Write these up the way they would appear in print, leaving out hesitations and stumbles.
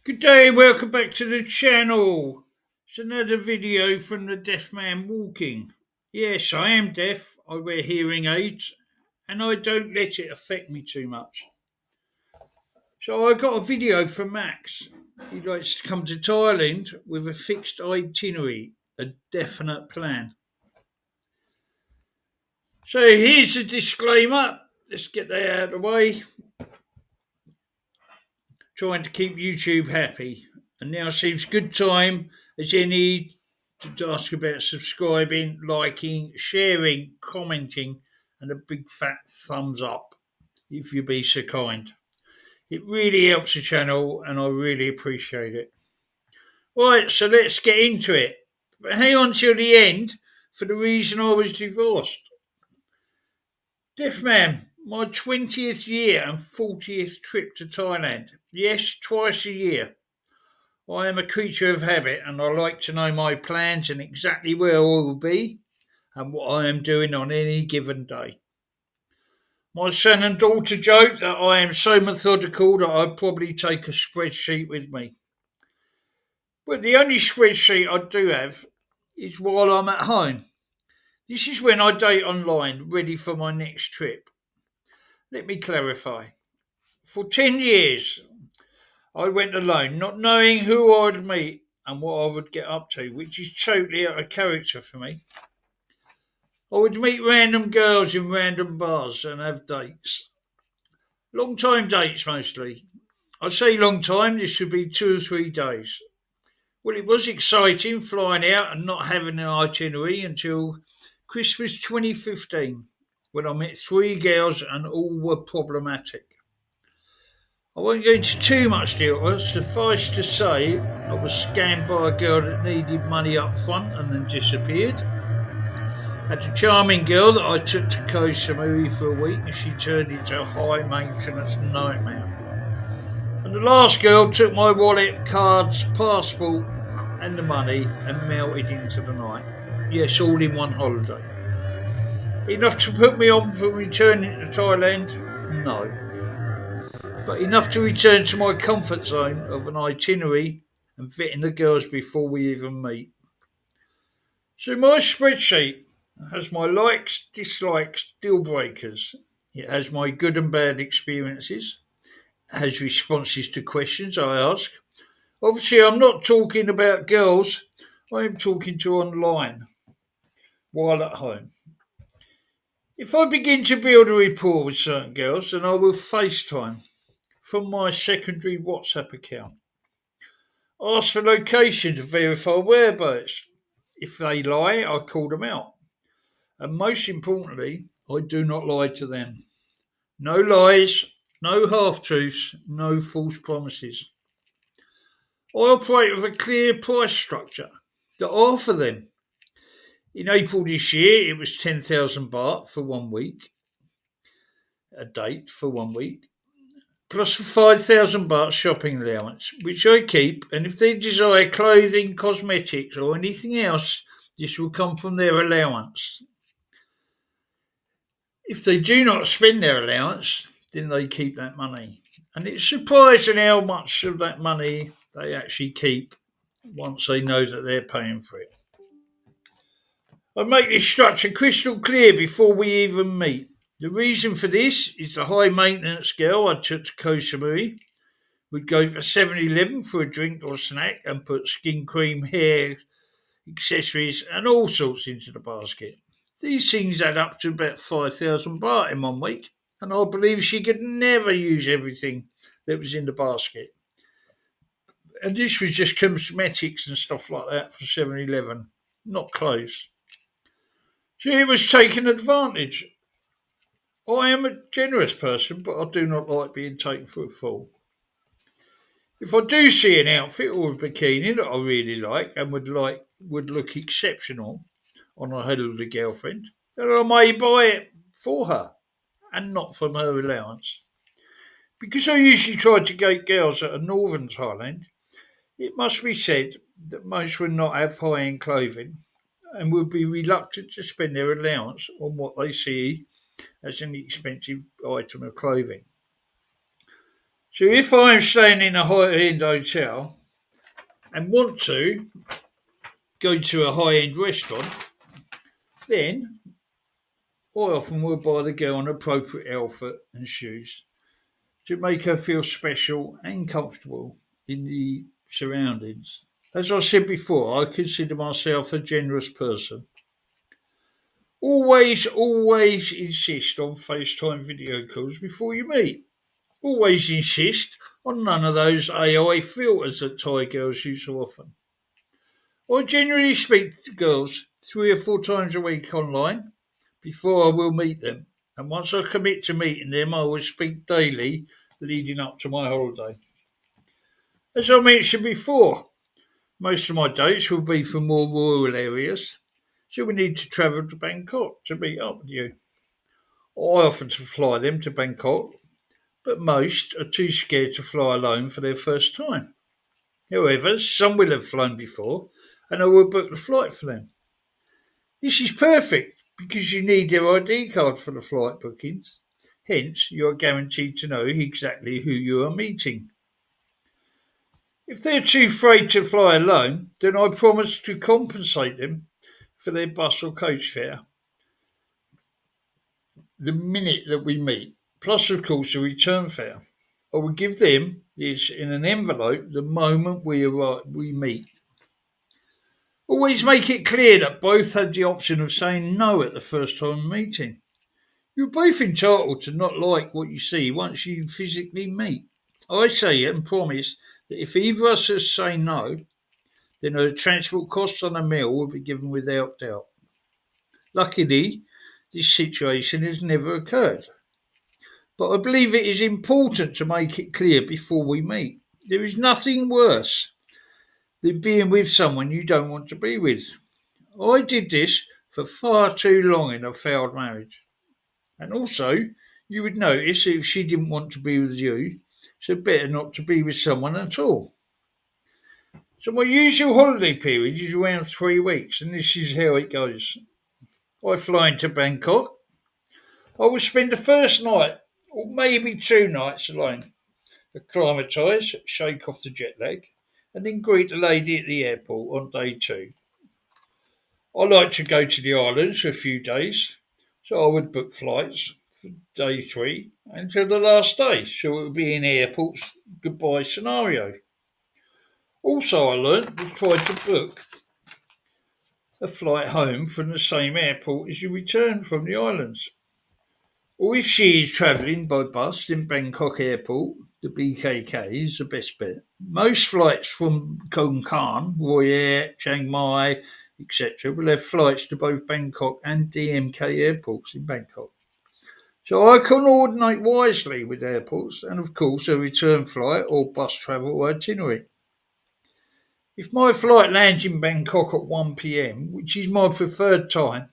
Good day, welcome back to the channel. It's another video from the Deaf Man Walking. Yes, I am deaf, I wear hearing aids, and I don't let it affect me too much. So I got a video from Max. He likes to come to Thailand with a fixed itinerary, a definite plan. So here's a disclaimer. Let's get that out of the way. Trying to keep YouTube happy. And now seems good time as any to ask about subscribing, liking, sharing, commenting, and a big fat thumbs up if you be so kind. It really helps the channel and I really appreciate it. Right, so let's get into it. But hang on till the end for the reason I was divorced. Deaf man, my 20th year and 40th trip to Thailand. Yes, twice a year. I am a creature of habit and I like to know my plans and exactly where I will be and what I am doing on any given day. My son and daughter joke that I am so methodical that I'd probably take a spreadsheet with me. But the only spreadsheet I do have is while I'm at home. This is when I date online, ready for my next trip. Let me clarify. For 10 years, I went alone, not knowing who I'd meet and what I would get up to, which is totally out of character for me. I would meet random girls in random bars and have dates. Long time dates mostly. I say long time, this should be 2 or 3 days. Well, it was exciting flying out and not having an itinerary until Christmas 2015, when I met 3 girls and all were problematic. I won't go into too much detail. Suffice to say, I was scammed by a girl that needed money up front and then disappeared. Had a charming girl that I took to Koh Samui for a week and she turned into a high maintenance nightmare. And the last girl took my wallet, cards, passport and the money and melted into the night. Yes, all in one holiday. Enough to put me on for returning to Thailand? No. But enough to return to my comfort zone of an itinerary and vetting the girls before we even meet. So my spreadsheet has my likes, dislikes, deal breakers. It has my good and bad experiences. It has responses to questions I ask. Obviously, I'm not talking about girls. I am talking to online while at home. If I begin to build a rapport with certain girls, then I will FaceTime from my secondary WhatsApp account. Ask for location to verify whereabouts. If they lie, I call them out. And most importantly, I do not lie to them. No lies, no half truths, no false promises. I operate with a clear price structure that I offer them. In April this year, it was 10,000 baht for 1 week, a date for 1 week, plus a 5,000 baht shopping allowance, which I keep. And if they desire clothing, cosmetics, or anything else, this will come from their allowance. If they do not spend their allowance, then they keep that money. And it's surprising how much of that money they actually keep once they know that they're paying for it. I make this structure crystal clear before we even meet. The reason for this is the high maintenance girl I took to Koh Samui would go for 7-Eleven for a drink or snack and put skin cream, hair, accessories, and all sorts into the basket. These things add up to about 5,000 baht in 1 week, and I believe she could never use everything that was in the basket. And this was just cosmetics and stuff like that for 7-Eleven, not clothes. She was taken advantage. I am a generous person, but I do not like being taken for a fool. If I do see an outfit or a bikini that I really like and would look exceptional on a holiday girlfriend, then I may buy it for her and not from her allowance. Because I usually try to get girls that are northern Thailand, it must be said that most would not have high end clothing and would be reluctant to spend their allowance on what they see as an expensive item of clothing. So if I'm staying in a high-end hotel and want to go to a high-end restaurant, then I often will buy the girl an appropriate outfit and shoes to make her feel special and comfortable in the surroundings. As I said before, I consider myself a generous person. Always insist on FaceTime video calls before you meet. Always insist on none of those AI filters that Thai girls use so often. I generally speak to girls 3 or 4 times a week online before I will meet them. And once I commit to meeting them, I will speak daily leading up to my holiday. As I mentioned before, most of my dates will be from more rural areas, so we need to travel to Bangkok to meet up with you. I offer to fly them to Bangkok, but most are too scared to fly alone for their first time. However, some will have flown before, and I will book the flight for them. This is perfect because you need their ID card for the flight bookings. Hence, you are guaranteed to know exactly who you are meeting. If they're too afraid to fly alone, then I promise to compensate them for their bus or coach fare the minute that we meet, plus, of course, a return fare. I will give them this in an envelope the moment we meet. Always make it clear that both had the option of saying no at the first time meeting. You're both entitled to not like what you see once you physically meet. I say and promise that if either of us say no, then the transport costs on a meal will be given without doubt. Luckily, this situation has never occurred, but I believe it is important to make it clear before we meet. There is nothing worse than being with someone you don't want to be with. I did this for far too long in a failed marriage. And also, you would notice if she didn't want to be with you, so better not to be with someone at all. So my usual holiday period is around 3 weeks, and this is how it goes. I fly into Bangkok. I will spend the first night, or maybe 2 nights alone, acclimatise, shake off the jet lag, and then greet the lady at the airport on day two. I like to go to the islands for a few days, so I would book flights for day three until the last day, so it would be in airport's goodbye scenario. Also, I learnt to try to book a flight home from the same airport as you return from the islands. Or if she is travelling by bus, then Bangkok Airport, the BKK is the best bet. Most flights from Konkan, Roy Air, Chiang Mai, etc., will have flights to both Bangkok and DMK airports in Bangkok. So I coordinate wisely with airports and, of course, a return flight or bus travel itinerary. If my flight lands in Bangkok at 1 p.m., which is my preferred time,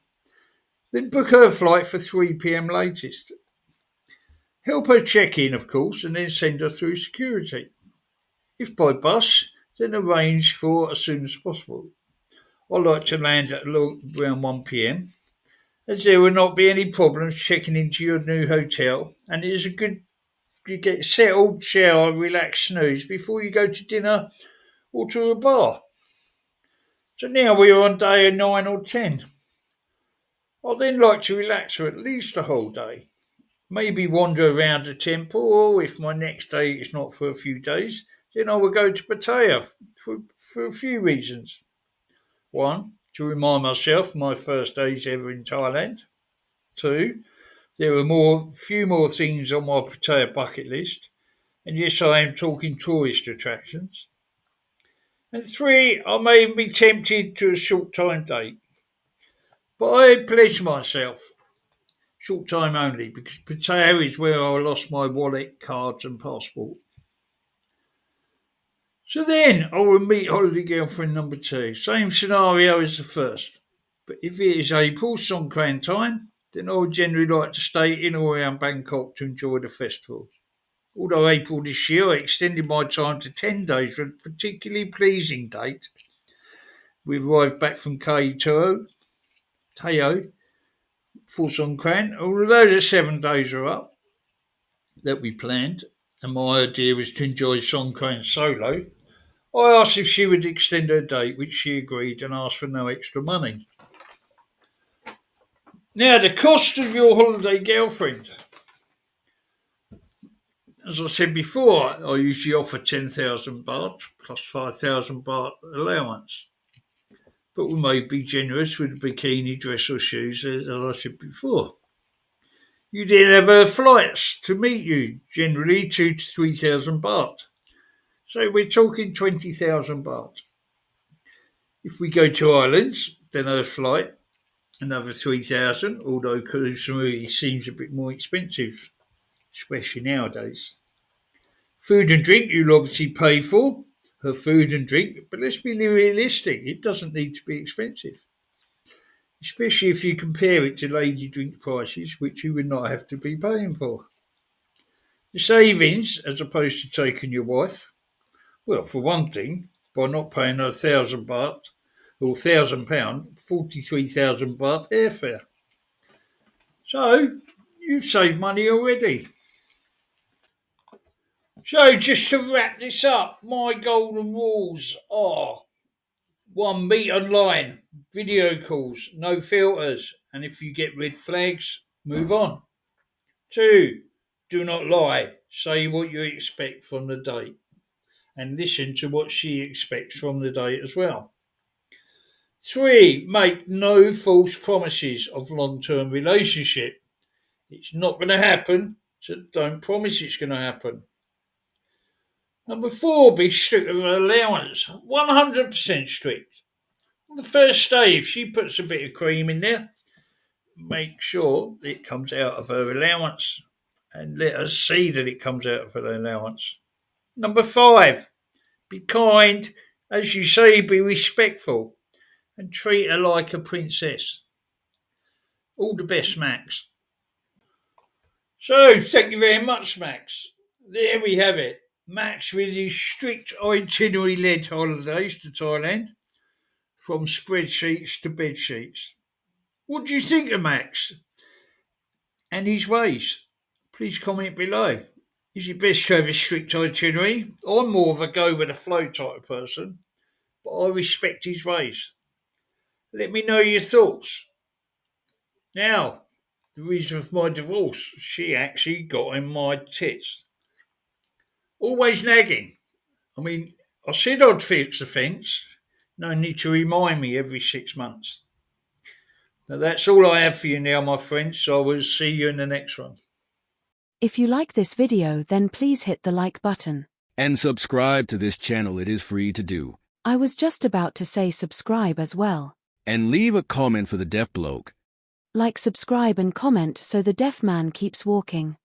then book her flight for 3 p.m. latest. Help her check in, of course, and then send her through security. If by bus, then arrange for as soon as possible. I like to land at around 1 p.m., as there will not be any problems checking into your new hotel, and it is a good you get settled, shower, relax, snooze before you go to dinner or to a bar. So now we are on day 9 or 10. I then like to relax for at least a whole day. Maybe wander around the temple, or if my next day is not for a few days, then I will go to Pattaya for a few reasons. One, to remind myself of my first days ever in Thailand. Two, there are few more things on my Pattaya bucket list, and yes, I am talking tourist attractions. And three, I may be tempted to a short time date, but I pledge myself short time only because Pattaya is where I lost my wallet, cards, and passport. So then I will meet holiday girlfriend number two. Same scenario as the first. But if it is April, Songkran time, then I would generally like to stay in or around Bangkok to enjoy the festival. Although April this year I extended my time to 10 days for a particularly pleasing date. We arrived back from Teo for Songkran. Although the 7 days are up that we planned, and my idea was to enjoy Songkran solo, I asked if she would extend her date, which she agreed and asked for no extra money. Now, the cost of your holiday girlfriend. As I said before, I usually offer 10,000 baht plus 5,000 baht allowance. But we may be generous with a bikini, dress, or shoes, as I said before. You then have her flights to meet you, generally 2 to 3,000 baht. So we're talking 20,000 baht. If we go to islands, then her flight, another 3,000, although Koh Samui seems a bit more expensive, especially nowadays. Food and drink you'll obviously pay for, her food and drink, but let's be realistic, it doesn't need to be expensive. Especially if you compare it to lady drink prices, which you would not have to be paying for. The savings, as opposed to taking your wife, well, for one thing, by not paying her 1,000 baht or £1,000, 43,000 baht airfare. So, you've saved money already. So, just to wrap this up, my golden rules are: 1. Meet online, video calls, no filters, and if you get red flags, move on. 2. Do not lie, say what you expect from the date, and listen to what she expects from the date as well. 3. Make no false promises of long-term relationship. It's not going to happen, so don't promise it's going to happen. Number 4, be strict with her allowance. 100% strict. On the first day, if she puts a bit of cream in there, make sure it comes out of her allowance and let us see that it comes out of her allowance. Number 5, be kind. As you say, be respectful and treat her like a princess. All the best, Max. So, thank you very much, Max. There we have it. Max with his strict itinerary-led holidays to Thailand, from spreadsheets to bedsheets. What do you think of Max and his ways? Please comment below. Is it best to have a strict itinerary? I'm more of a go with the flow type of person, but I respect his ways. Let me know your thoughts. Now, the reason for my divorce, she actually got in my tits. Always nagging. I mean, I said I'd fix the fence. No need to remind me every 6 months. Now, that's all I have for you now, my friends, so I will see you in the next one. If you like this video, then please hit the like button. And subscribe to this channel, it is free to do. I was just about to say subscribe as well. And leave a comment for the deaf bloke. Like, subscribe and comment so the deaf man keeps walking.